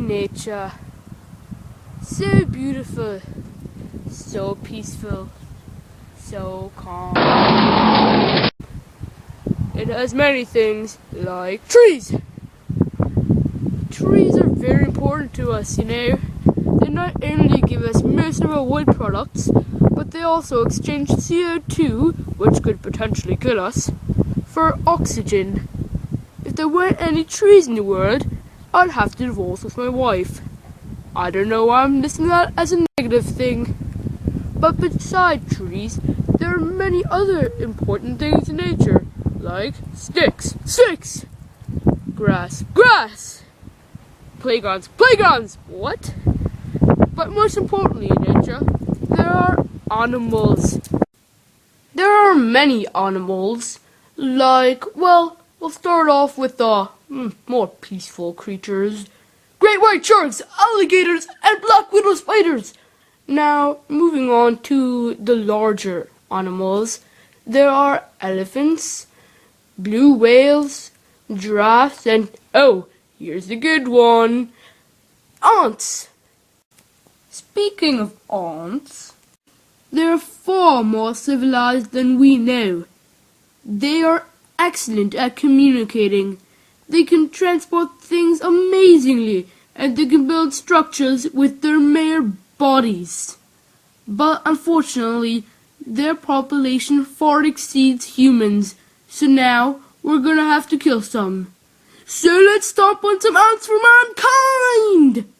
nature. So beautiful, so peaceful, so calm. It has many things like trees. Trees are very important to us, They not only give us most of our wood products, but they also exchange CO2, which could potentially kill us, for oxygen. If there weren't any trees in the world, I'd have to divorce with my wife. I don't know why I'm listing that as a negative thing. But beside trees, there are many other important things in nature, like sticks, grass, playgrounds, what? But most importantly in nature, there are animals. There are many animals, we'll start off with the more peaceful creatures. Great white sharks, alligators, and black widow spiders. Now, moving on to the larger animals, there are elephants, blue whales, giraffes, and, here's the good one, ants. Speaking of ants, they're far more civilized than we know. They are excellent at communicating. They can transport things amazingly, and they can build structures with their mere bodies. But unfortunately, their population far exceeds humans, so now we're gonna have to kill some. So let's stomp on some ants for mankind!